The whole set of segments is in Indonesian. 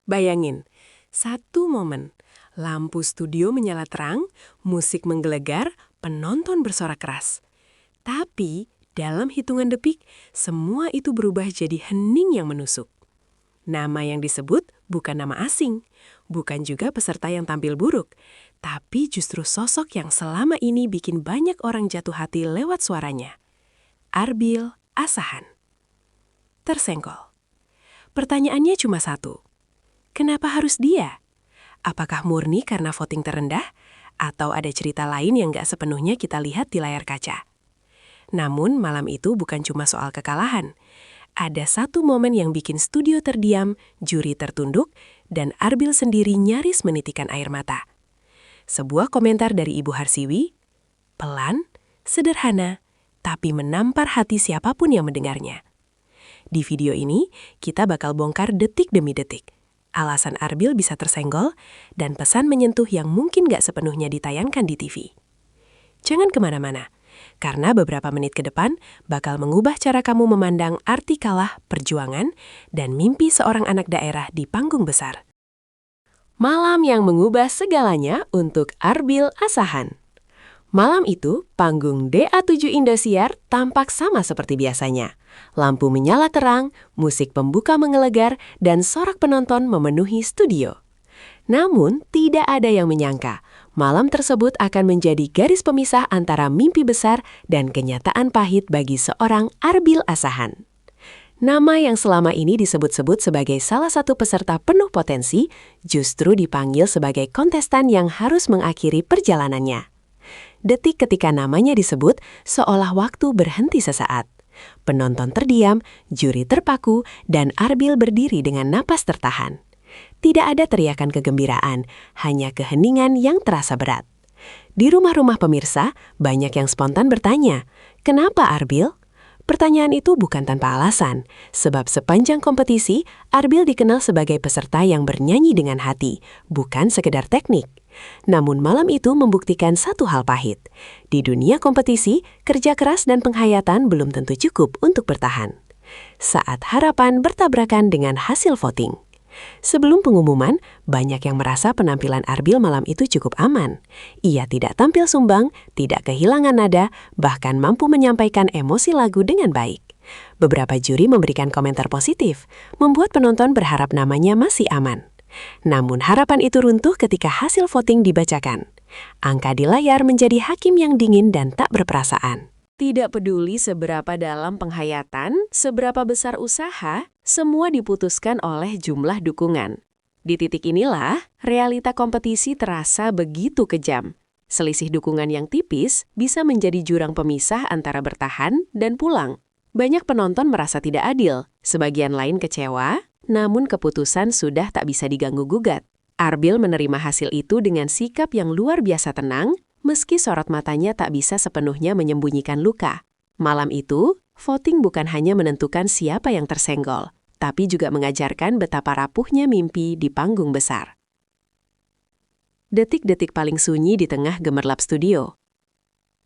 Bayangin, satu momen, lampu studio menyala terang, musik menggelegar, penonton bersorak keras. Tapi, dalam hitungan detik, semua itu berubah jadi hening yang menusuk. Nama yang disebut bukan nama asing, bukan juga peserta yang tampil buruk, tapi justru sosok yang selama ini bikin banyak orang jatuh hati lewat suaranya. Arbil Asahan. Tersenggol. Pertanyaannya cuma satu. Kenapa harus dia? Apakah murni karena voting terendah? Atau ada cerita lain yang gak sepenuhnya kita lihat di layar kaca? Namun malam itu bukan cuma soal kekalahan. Ada satu momen yang bikin studio terdiam, juri tertunduk, dan Arbil sendiri nyaris menitikan air mata. Sebuah komentar dari Ibu Harsiwi, pelan, sederhana, tapi menampar hati siapapun yang mendengarnya. Di video ini, kita bakal bongkar detik demi detik. Alasan Arbil bisa tersenggol, dan pesan menyentuh yang mungkin gak sepenuhnya ditayangkan di TV. Jangan kemana-mana, karena beberapa menit ke depan bakal mengubah cara kamu memandang arti kalah, perjuangan, dan mimpi seorang anak daerah di panggung besar. Malam yang mengubah segalanya untuk Arbil Asahan. Malam itu, panggung DA7 Indosiar tampak sama seperti biasanya. Lampu menyala terang, musik pembuka menggelegar, dan sorak penonton memenuhi studio. Namun, tidak ada yang menyangka, malam tersebut akan menjadi garis pemisah antara mimpi besar dan kenyataan pahit bagi seorang Arbil Asahan. Nama yang selama ini disebut-sebut sebagai salah satu peserta penuh potensi, justru dipanggil sebagai kontestan yang harus mengakhiri perjalanannya. Detik ketika namanya disebut, seolah waktu berhenti sesaat. Penonton terdiam, juri terpaku, dan Arbil berdiri dengan napas tertahan. Tidak ada teriakan kegembiraan, hanya keheningan yang terasa berat. Di rumah-rumah pemirsa, banyak yang spontan bertanya, "Kenapa Arbil?" Pertanyaan itu bukan tanpa alasan, sebab sepanjang kompetisi, Arbil dikenal sebagai peserta yang bernyanyi dengan hati, bukan sekedar teknik. Namun malam itu membuktikan satu hal pahit. Di dunia kompetisi, kerja keras dan penghayatan belum tentu cukup untuk bertahan. Saat harapan bertabrakan dengan hasil voting. Sebelum pengumuman, banyak yang merasa penampilan Arbil malam itu cukup aman. Ia tidak tampil sumbang, tidak kehilangan nada, bahkan mampu menyampaikan emosi lagu dengan baik. Beberapa juri memberikan komentar positif, membuat penonton berharap namanya masih aman. Namun harapan itu runtuh ketika hasil voting dibacakan. Angka di layar menjadi hakim yang dingin dan tak berperasaan. Tidak peduli seberapa dalam penghayatan, seberapa besar usaha, semua diputuskan oleh jumlah dukungan. Di titik inilah, realita kompetisi terasa begitu kejam. Selisih dukungan yang tipis bisa menjadi jurang pemisah antara bertahan dan pulang. Banyak penonton merasa tidak adil, sebagian lain kecewa, namun keputusan sudah tak bisa diganggu-gugat. Arbil menerima hasil itu dengan sikap yang luar biasa tenang, meski sorot matanya tak bisa sepenuhnya menyembunyikan luka. Malam itu, voting bukan hanya menentukan siapa yang tersenggol, tapi juga mengajarkan betapa rapuhnya mimpi di panggung besar. Detik-detik paling sunyi di tengah gemerlap studio.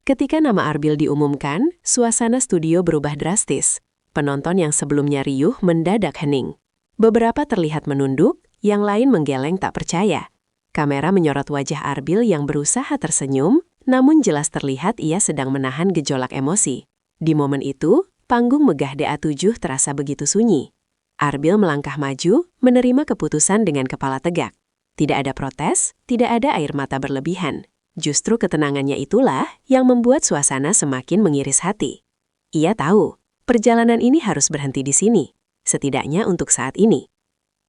Ketika nama Arbil diumumkan, suasana studio berubah drastis. Penonton yang sebelumnya riuh mendadak hening. Beberapa terlihat menunduk, yang lain menggeleng tak percaya. Kamera menyorot wajah Arbil yang berusaha tersenyum, namun jelas terlihat ia sedang menahan gejolak emosi. Di momen itu, panggung megah DA7 terasa begitu sunyi. Arbil melangkah maju, menerima keputusan dengan kepala tegak. Tidak ada protes, tidak ada air mata berlebihan. Justru ketenangannya itulah yang membuat suasana semakin mengiris hati. Ia tahu, perjalanan ini harus berhenti di sini, setidaknya untuk saat ini.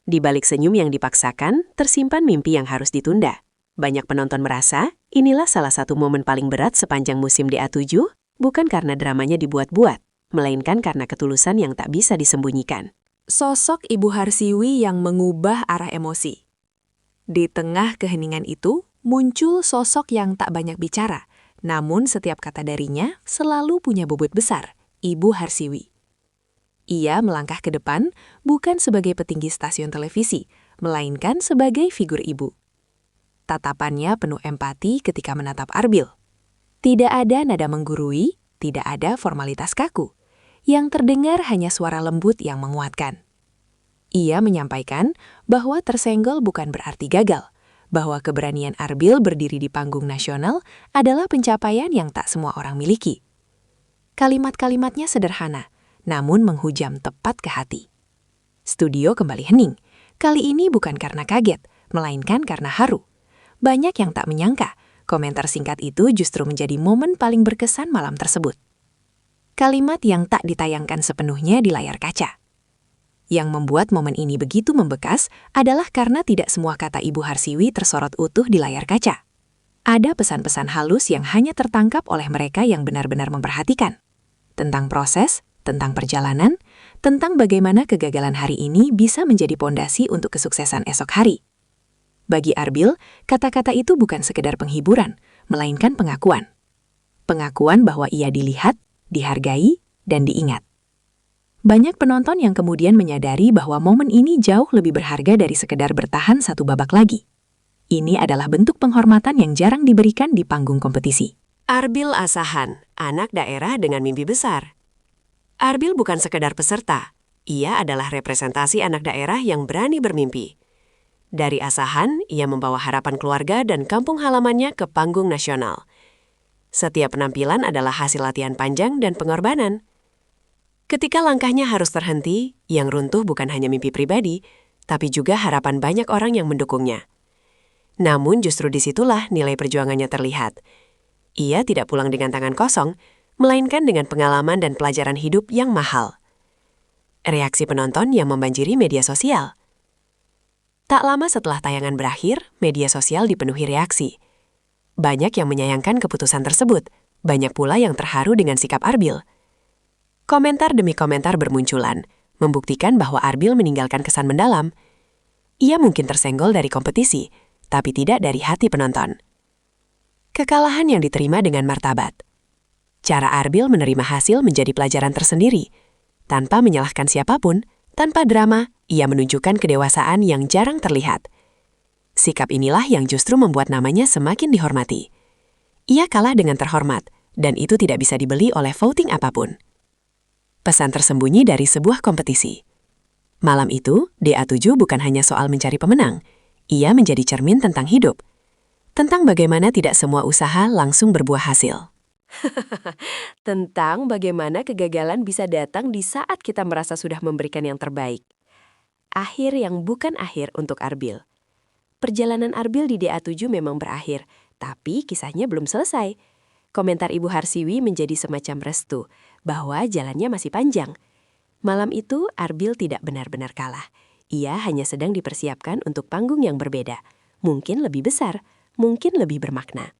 Di balik senyum yang dipaksakan, tersimpan mimpi yang harus ditunda. Banyak penonton merasa, inilah salah satu momen paling berat sepanjang musim DA7, bukan karena dramanya dibuat-buat, melainkan karena ketulusan yang tak bisa disembunyikan. Sosok Ibu Harsiwi yang mengubah arah emosi. Di tengah keheningan itu, muncul sosok yang tak banyak bicara, namun setiap kata darinya selalu punya bobot besar, Ibu Harsiwi. Ia melangkah ke depan bukan sebagai petinggi stasiun televisi, melainkan sebagai figur ibu. Tatapannya penuh empati ketika menatap Arbil. Tidak ada nada menggurui, tidak ada formalitas kaku. Yang terdengar hanya suara lembut yang menguatkan. Ia menyampaikan bahwa tersenggol bukan berarti gagal, bahwa keberanian Arbil berdiri di panggung nasional adalah pencapaian yang tak semua orang miliki. Kalimat-kalimatnya sederhana, namun menghujam tepat ke hati. Studio kembali hening. Kali ini bukan karena kaget, melainkan karena haru. Banyak yang tak menyangka, komentar singkat itu justru menjadi momen paling berkesan malam tersebut. Kalimat yang tak ditayangkan sepenuhnya di layar kaca. Yang membuat momen ini begitu membekas adalah karena tidak semua kata Ibu Harsiwi tersorot utuh di layar kaca. Ada pesan-pesan halus yang hanya tertangkap oleh mereka yang benar-benar memperhatikan. Tentang proses, tentang perjalanan, tentang bagaimana kegagalan hari ini bisa menjadi pondasi untuk kesuksesan esok hari. Bagi Arbil, kata-kata itu bukan sekedar penghiburan, melainkan pengakuan. Pengakuan bahwa ia dilihat, dihargai, dan diingat. Banyak penonton yang kemudian menyadari bahwa momen ini jauh lebih berharga dari sekedar bertahan satu babak lagi. Ini adalah bentuk penghormatan yang jarang diberikan di panggung kompetisi. Arbil Asahan, anak daerah dengan mimpi besar. Arbil bukan sekedar peserta, ia adalah representasi anak daerah yang berani bermimpi. Dari Asahan, ia membawa harapan keluarga dan kampung halamannya ke panggung nasional. Setiap penampilan adalah hasil latihan panjang dan pengorbanan. Ketika langkahnya harus terhenti, yang runtuh bukan hanya mimpi pribadi, tapi juga harapan banyak orang yang mendukungnya. Namun justru disitulah nilai perjuangannya terlihat. Ia tidak pulang dengan tangan kosong, melainkan dengan pengalaman dan pelajaran hidup yang mahal. Reaksi penonton yang membanjiri media sosial. Tak lama setelah tayangan berakhir, media sosial dipenuhi reaksi. Banyak yang menyayangkan keputusan tersebut, banyak pula yang terharu dengan sikap Arbil. Komentar demi komentar bermunculan, membuktikan bahwa Arbil meninggalkan kesan mendalam. Ia mungkin tersenggol dari kompetisi, tapi tidak dari hati penonton. Kekalahan yang diterima dengan martabat. Cara Arbil menerima hasil menjadi pelajaran tersendiri. Tanpa menyalahkan siapapun, tanpa drama, ia menunjukkan kedewasaan yang jarang terlihat. Sikap inilah yang justru membuat namanya semakin dihormati. Ia kalah dengan terhormat, dan itu tidak bisa dibeli oleh voting apapun. Pesan tersembunyi dari sebuah kompetisi. Malam itu, DA7 bukan hanya soal mencari pemenang. Ia menjadi cermin tentang hidup. Tentang bagaimana tidak semua usaha langsung berbuah hasil. Tentang bagaimana kegagalan bisa datang di saat kita merasa sudah memberikan yang terbaik. Akhir yang bukan akhir untuk Arbil. Perjalanan Arbil di DA7 memang berakhir, tapi kisahnya belum selesai. Komentar Ibu Harsiwi menjadi semacam restu, bahwa jalannya masih panjang. Malam itu, Arbil tidak benar-benar kalah. Ia hanya sedang dipersiapkan untuk panggung yang berbeda. Mungkin lebih besar, mungkin lebih bermakna.